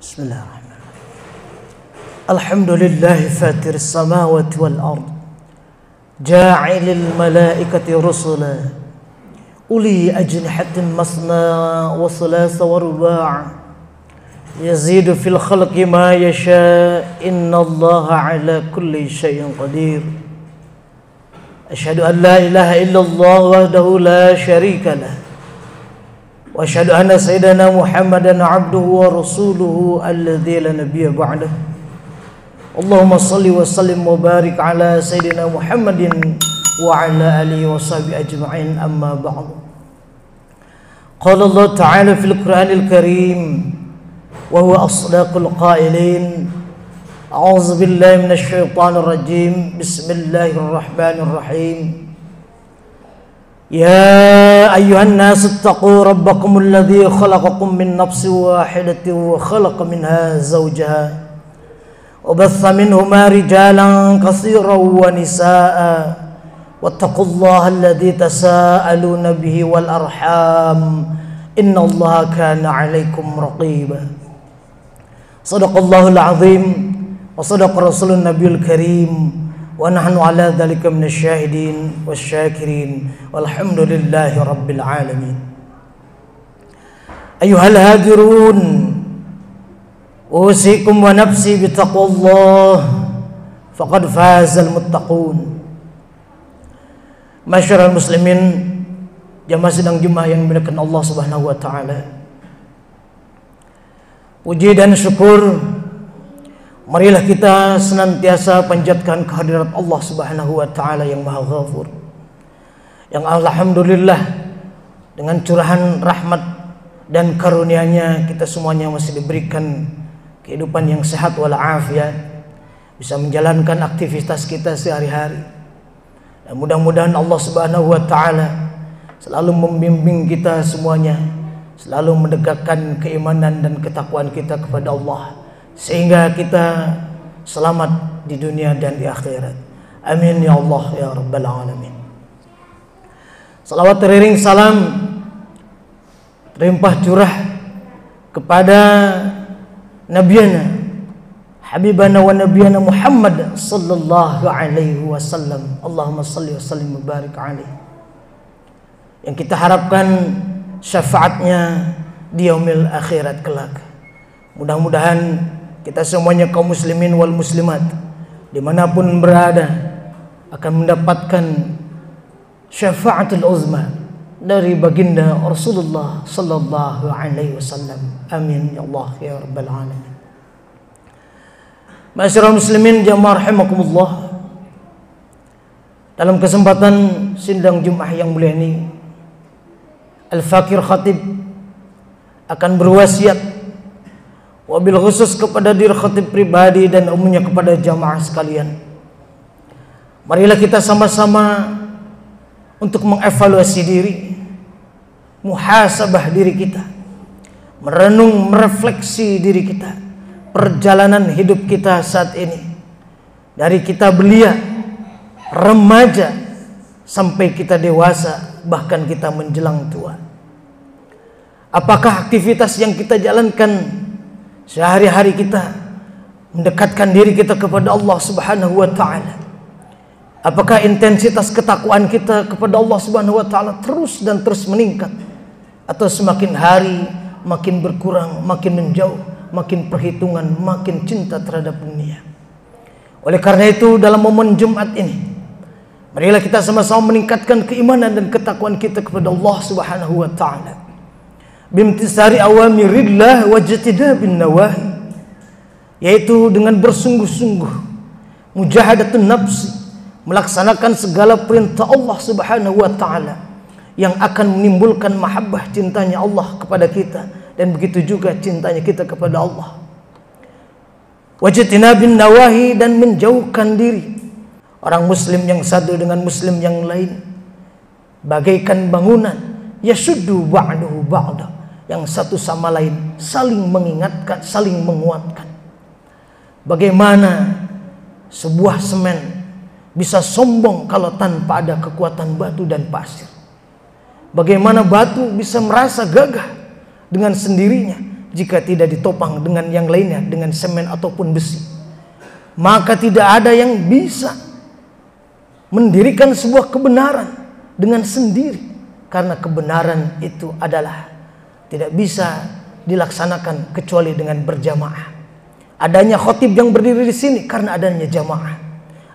Bismillahirrahmanirrahim. Alhamdulillahi fatir samawati wal ard, ja'ilil malaikati rusula uli ajnihatin masna wa thulatha wa ruba', yazidu fil khalqi ma yasha, innallaha ala kulli syai'in qadir. Asyhadu an la ilaha illallah wahdahu la syarika lah, wa asyhadu anna sayyidana Muhammadan abduhu wa rasuluhu alladzi la nabiyya ba'dah. Allahumma salli wa sallim wa barik ala sayyidina Muhammadin wa ala alihi wa sahbihi ajma'in, amma ba'du. Qala Allah ta'ala fil Qur'anil Karim wa huwa asdaqul qailin. A'udzu billahi minasy syaithanir rajim. Bismillahirrahmanirrahim. Ya ayyuhan nas ittaqu rabbakum alladzi khalaqakum min nafsin wahidatin wa khalaqa minha zawjaha wa batha minhuma rijalan katsiran wa nisaa'a wattaqullaha alladzi tasaaluna bihi wal arham innallaha kana 'alaikum raqiba. Shadaqallahul 'azim wa shadaqa rasulun nabiyul karim. Wa nahnu ala dzalika minasyahidin wasyakirin walhamdulillahi rabbil alamin. Ayyuhal hadirun, usikum wa nafsi bitaqwallah faqad fazal muttaqun. Masyarul muslimin, jamaah sidang Jumat yang dimuliakan Allah Subhanahu wa taala. Puji dan syukur, marilah kita senantiasa panjatkan kehadirat Allah Subhanahu wa taala yang Maha Ghafur, yang alhamdulillah dengan curahan rahmat dan karunia-Nya kita semuanya masih diberikan kehidupan yang sehat walafiat, bisa menjalankan aktivitas kita sehari-hari. Dan mudah-mudahan Allah Subhanahu wa taala selalu membimbing kita semuanya, selalu mendekatkan keimanan dan ketakwaan kita kepada Allah, sehingga kita selamat di dunia dan di akhirat. Amin ya Allah ya rabbal alamin. Salawat teriring salam terimpah curah kepada nabiyana habibana wa nabiyana Muhammad sallallahu alaihi wasallam. Allahumma salli wa sallim wa barik alaihi, yang kita harapkan syafaatnya di yaumil akhirat kelak. Mudah-mudahan kita semuanya kaum muslimin wal muslimat dimanapun berada akan mendapatkan syafaatul uzma dari baginda Rasulullah sallallahu alaihi wasallam. Amin ya Allah ya rabbal alamin. Ma'asyiral muslimin jamaah rahimakumullah, dalam kesempatan sidang Jumat yang mulia ini, Al-Fakir Khatib akan berwasiat wabil khusus kepada diri khatib pribadi dan umumnya kepada jamaah sekalian. Marilah kita sama-sama untuk mengevaluasi diri, muhasabah diri kita, merenung, merefleksi diri kita, perjalanan hidup kita saat ini, dari kita belia, remaja, sampai kita dewasa, bahkan kita menjelang tua. Apakah aktivitas yang kita jalankan sehari-hari kita mendekatkan diri kita kepada Allah Subhanahu wa taala? Apakah intensitas ketakwaan kita kepada Allah Subhanahu wa taala terus dan terus meningkat, atau semakin hari makin berkurang, makin menjauh, makin perhitungan, makin cinta terhadap dunia? Oleh karena itu, dalam momen Jumat ini, marilah kita sama-sama meningkatkan keimanan dan ketakwaan kita kepada Allah Subhanahu wa taala bimtisari awamirillah wajtidabin nawahi, yaitu dengan bersungguh-sungguh mujahadatun nafsi, melaksanakan segala perintah Allah Subhanahu wa taala yang akan menimbulkan mahabbah, cintanya Allah kepada kita, dan begitu juga cintanya kita kepada Allah. Wajtinabin nawahi, dan menjauhkan diri orang muslim yang satu dengan muslim yang lain, bagaikan bangunan yasuddu ba'duhu ba'da, yang satu sama lain saling mengingatkan, saling menguatkan. Bagaimana sebuah semen bisa sombong kalau tanpa ada kekuatan batu dan pasir? Bagaimana batu bisa merasa gagah dengan sendirinya jika tidak ditopang dengan yang lainnya, dengan semen ataupun besi. Maka tidak ada yang bisa mendirikan sebuah kebenaran dengan sendiri, karena kebenaran itu adalah tidak bisa dilaksanakan kecuali dengan berjamaah. Adanya khotib yang berdiri di sini karena adanya jamaah.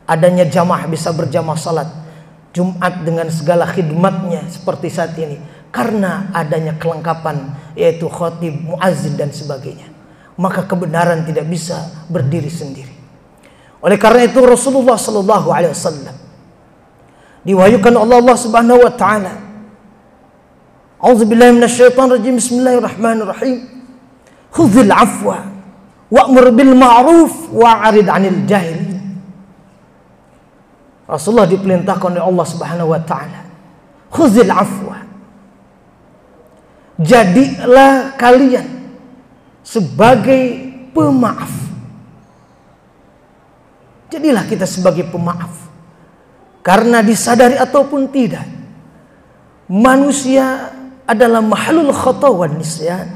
Adanya jamaah bisa berjamaah salat Jumat dengan segala khidmatnya seperti saat ini, karena adanya kelengkapan yaitu khotib, muazzin dan sebagainya. Maka kebenaran tidak bisa berdiri sendiri. Oleh karena itu Rasulullah sallallahu alaihi wasallam diwahyukan oleh Allah Subhanahu wa taala, A'udzubillahi minasyaitonir rajim, bismillahirrahmanirrahim, khudzil afwa wa'mur bil ma'ruf wa'rid 'anil jahilin. Rasulullah diperintahkan oleh Allah Subhanahu wa taala, khudzil afwa, jadilah kalian sebagai pemaaf. Jadilah kita sebagai pemaaf. Karena disadari ataupun tidak, manusia adalah mahlul khata wan nisyan,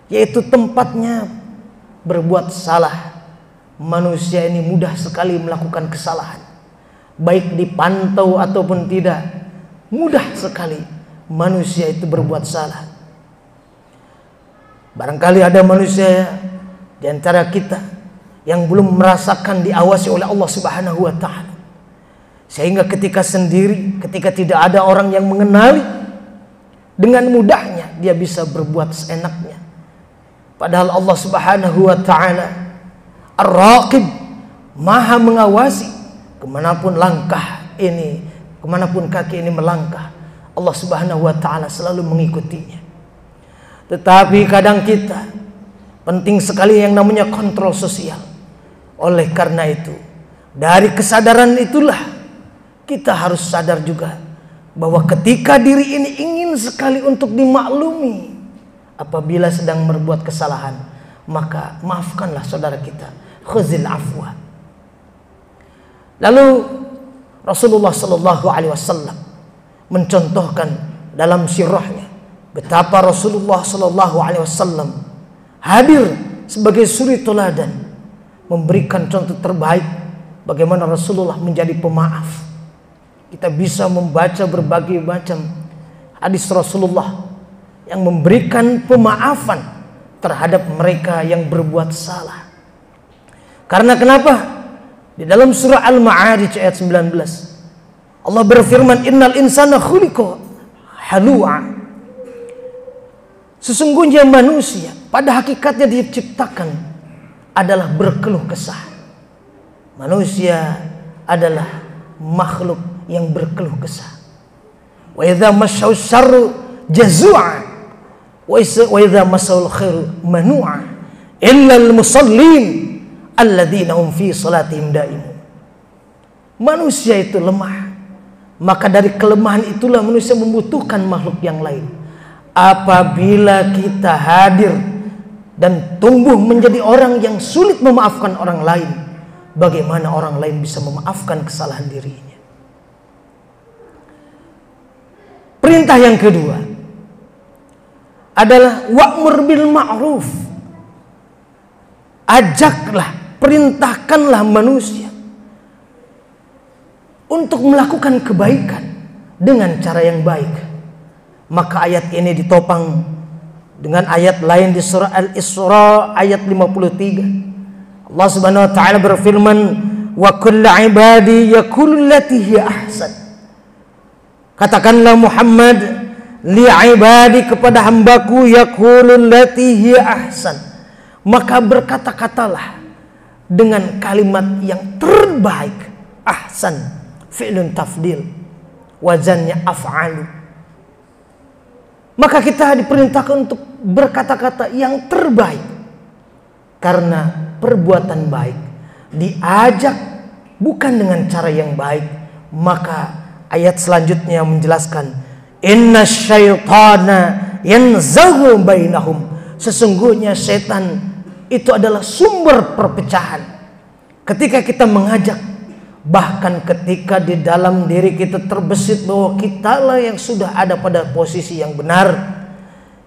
yaitu tempatnya berbuat salah. Manusia ini mudah sekali melakukan kesalahan, baik dipantau ataupun tidak. Mudah sekali manusia itu berbuat salah. Barangkali ada manusia di antara kita yang belum merasakan diawasi oleh Allah Subhanahu wa taala, sehingga ketika sendiri, ketika tidak ada orang yang mengenali, dengan mudahnya dia bisa berbuat seenaknya. Padahal Allah Subhanahu wa taala Ar-Raqib, Maha mengawasi kemanapun langkah ini, kemanapun kaki ini melangkah, Allah Subhanahu wa taala selalu mengikutinya. Tetapi kadang kita penting sekali yang namanya kontrol sosial. Oleh karena itu, dari kesadaran itulah kita harus sadar juga bahwa ketika diri ini ingin sekali untuk dimaklumi, apabila sedang berbuat kesalahan, maka maafkanlah saudara kita, khuzil afwa. Lalu Rasulullah sallallahu alaihi wasallam mencontohkan dalam sirahnya betapa Rasulullah sallallahu alaihi wasallam hadir sebagai suri teladan, memberikan contoh terbaik bagaimana Rasulullah menjadi pemaaf. Kita bisa membaca berbagai macam hadis Rasulullah yang memberikan pemaafan terhadap mereka yang berbuat salah. Karena kenapa? Di dalam surah Al-Ma'arij ayat 19 Allah berfirman, innal insana khuliqa halu'a. Sesungguhnya manusia pada hakikatnya diciptakan adalah berkeluh kesah. Manusia adalah makhluk yang berkeluh kesah. Wa idza massahu syarru jazua wa idza massahu khairu manu'a illa al-musallin alladzina hum fi salatihim daimun. Manusia itu lemah, maka dari kelemahan itulah manusia membutuhkan makhluk yang lain. Apabila kita hadir dan tumbuh menjadi orang yang sulit memaafkan orang lain, bagaimana orang lain bisa memaafkan kesalahan dirinya? Perintah yang kedua adalah wa'mur bil ma'ruf. Ajaklah, perintahkanlah manusia untuk melakukan kebaikan dengan cara yang baik. Maka ayat ini ditopang dengan ayat lain di surah Al-Isra ayat 53. Allah Subhanahu wa taala berfirman, wa kullu ibadi yaqulu allati hiya ahsan. Katakanlah Muhammad, li ibadi, kepada hambaku, yaqulu allati hiya ahsan. Maka berkata-katalah dengan kalimat yang terbaik. Ahsan fi'lun tafdil, wazannya af'alu. Maka kita diperintahkan untuk berkata-kata yang terbaik, karena perbuatan baik diajak bukan dengan cara yang baik. Maka ayat selanjutnya menjelaskan, inna syaitana yanzaghu bainahum. Sesungguhnya setan itu adalah sumber perpecahan. Ketika kita mengajak, bahkan ketika di dalam diri kita terbesit bahwa kitalah yang sudah ada pada posisi yang benar,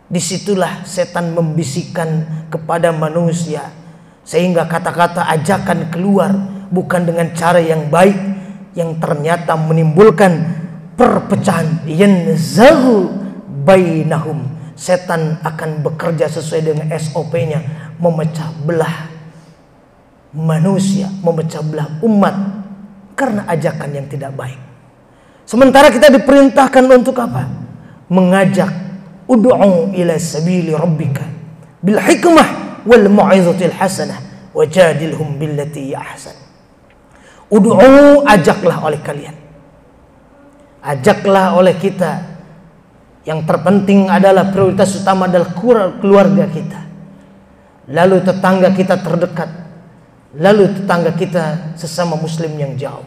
Disitulah setan membisikkan kepada manusia, sehingga kata-kata ajakan keluar bukan dengan cara yang baik, yang ternyata menimbulkan perpecahan. Yanzahu bainahum, setan akan bekerja sesuai dengan SOP-nya, memecah belah manusia, memecah belah umat karena ajakan yang tidak baik. Sementara kita diperintahkan untuk apa? Mengajak, ud'u ila sabili rabbika bil hikmah wal mau'izatil hasanah wajadilhum billati ahsan. Ud'u, ajaklah oleh kalian, ajaklah oleh kita. Yang terpenting adalah prioritas utama adalah keluarga kita, lalu tetangga kita terdekat, lalu tetangga kita sesama muslim yang jauh.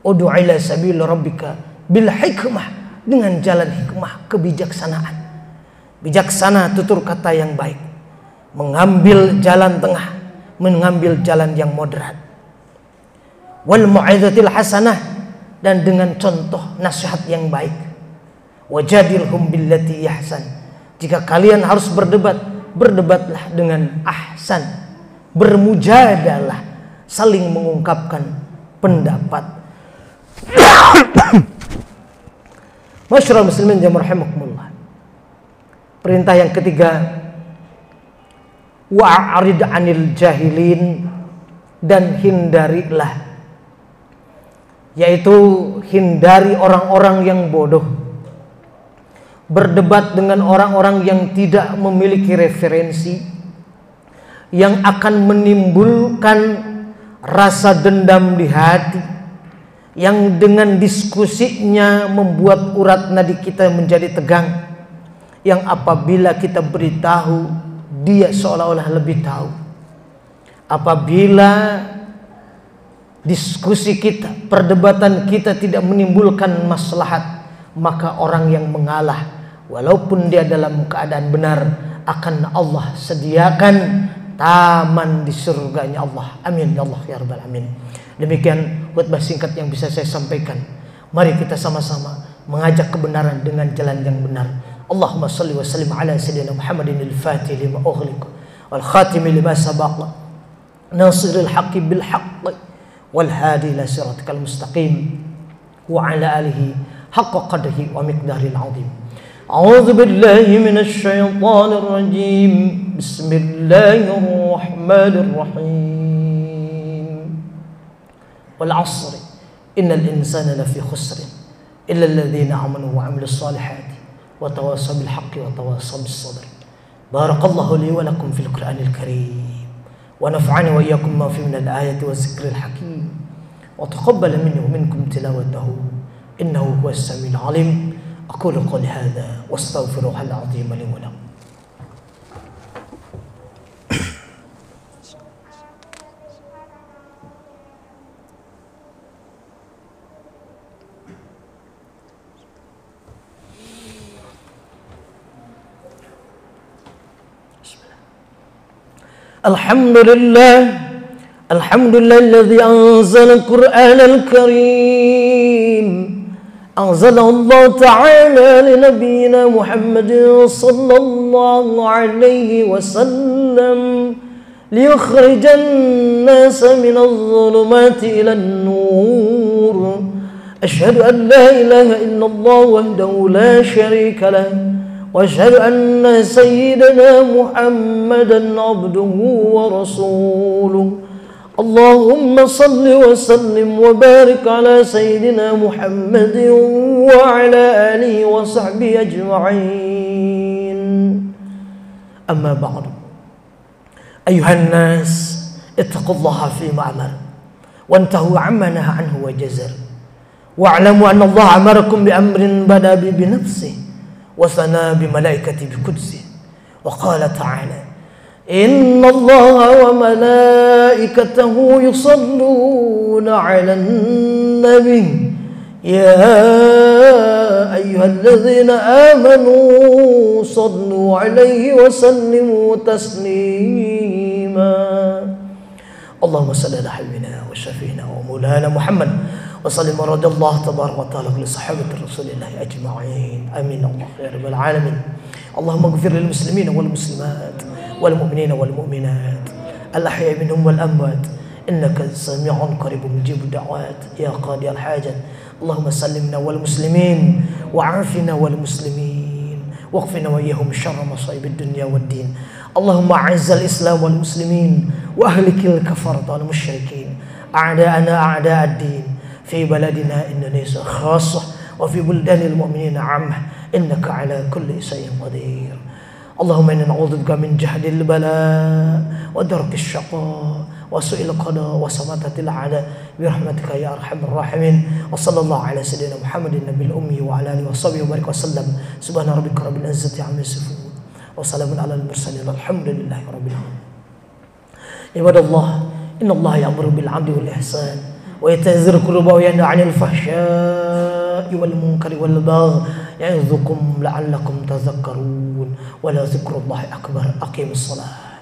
Ud'u ila sabil rabbika bil hikmah, dengan jalan hikmah, kebijaksanaan. Bijaksana, tutur kata yang baik, mengambil jalan tengah, mengambil jalan yang moderat. Wal mau'izatil hasanah, dan dengan contoh nasihat yang baik. Wajadilhum billati ahsan, jika kalian harus berdebat, berdebatlah dengan ahsan, bermujadalah, saling mengungkapkan pendapat. Masyarul muslimin jamaah rahimakumullah. Perintah yang ketiga, wa'arid 'anil jahilin, dan hindarilah, yaitu hindari orang-orang yang bodoh. Berdebat dengan orang-orang yang tidak memiliki referensi, yang akan menimbulkan rasa dendam di hati, yang dengan diskusinya membuat urat nadi kita menjadi tegang, yang apabila kita beritahu, dia seolah-olah lebih tahu. Apabila diskusi kita, perdebatan kita tidak menimbulkan maslahat, maka orang yang mengalah, walaupun dia dalam keadaan benar, akan Allah sediakan taman di surganya Allah. Amin ya Allah ya rabbal alamin. Demikian khutbah singkat yang bisa saya sampaikan. Mari kita sama-sama mengajak kebenaran dengan jalan yang benar. Allahumma salli wa sallim ala sayyidina Muhammadin al-fatih lima ughliq wal khatim lima sabaq nasiril haqqi bil haqq wal hadi ila siratikal mustaqim wa ala alihi haqqa qadrihi wa miqdaril azim. A'udzu billahi minasy syaithanir rajim. Bismillahirrahmanirrahim. Wal 'asri innal insana lafi khusr illa alladhina amanu wa 'amilus solihati wa tawassaw bil haqqi wa tawassaw bis sabr. Barakallahu li wa lakum fil Qur'anil karim wa nafa'ani wa iyyakum ma fihi minal ayati waz zikril hakim wa taqabbala minni wa minkum tilawatahu innahu huwas samiul 'alim. أقول قولي هذا واستغفره العظيم لي ولكم. الحمد لله الذي أنزل القرآن الكريم، أنزله الله تعالى لنبينا محمد صلى الله عليه وسلم ليخرج الناس من الظلمات إلى النور. أشهد أن لا إله إلا الله وحده لا شريك له، وأشهد أن سيدنا محمدا عبده ورسوله. اللهم صل وسلم وبارك على سيدنا محمد وعلى آله وصحبه أجمعين. أما بعد، أيها الناس اتقوا الله فيما أمر وانتهوا عما نهى عنه وجزر، واعلموا أن الله أمركم بأمر بدأ بنفسه وثنى بملائكته بقدسه، وقال تعالى: إن الله وملائكته يصلون على النبي يا أيها الذين آمنوا صلوا عليه وسلموا تسليما. اللهم صل على حبيبنا وشفينا ومولانا محمد وسلم رضي الله تبارك وتعالى لصحابة رسول الله أجمعين. آمين الله يا رب العالمين. اللهم اغفر للمسلمين والمسلمات والمؤمنين والمؤمنات الأحياء منهم والأموات إنك سميع قريب مجيب الدعوات يا قاضي الحاجات. اللهم سلمنا والمسلمين وعافنا والمسلمين واغفنا وإياهم شر مصائب الدنيا والدين. اللهم أعز الإسلام والمسلمين وأهلك الكفرة والمشركين أعداءنا أعداء الدين في بلدنا إندونيسيا خاصة وفي بلدان المؤمنين عامة إنك على كل شيء قدير. اللهم إنا نعوذ بك من جهد البلاء ودرك الشقاء وسوء القضاء وسماتة الأعداء برحمتك يا أرحم الراحمين. وصلى الله على سيدنا محمد النبي الأمي وعلى آله وصحبه وبارك وسلم. سبحان ربك رب العزة عما يصفون وسلام على المرسلين الحمد لله رب العالمين. عباد الله إن الله يأمر بالعدل والإحسان ويتذكر وينهى عن الفحشاء والمنكر والبغي يعظكم لعلكم تذكرون ولذكر الله أكبر. أقيموا الصلاة.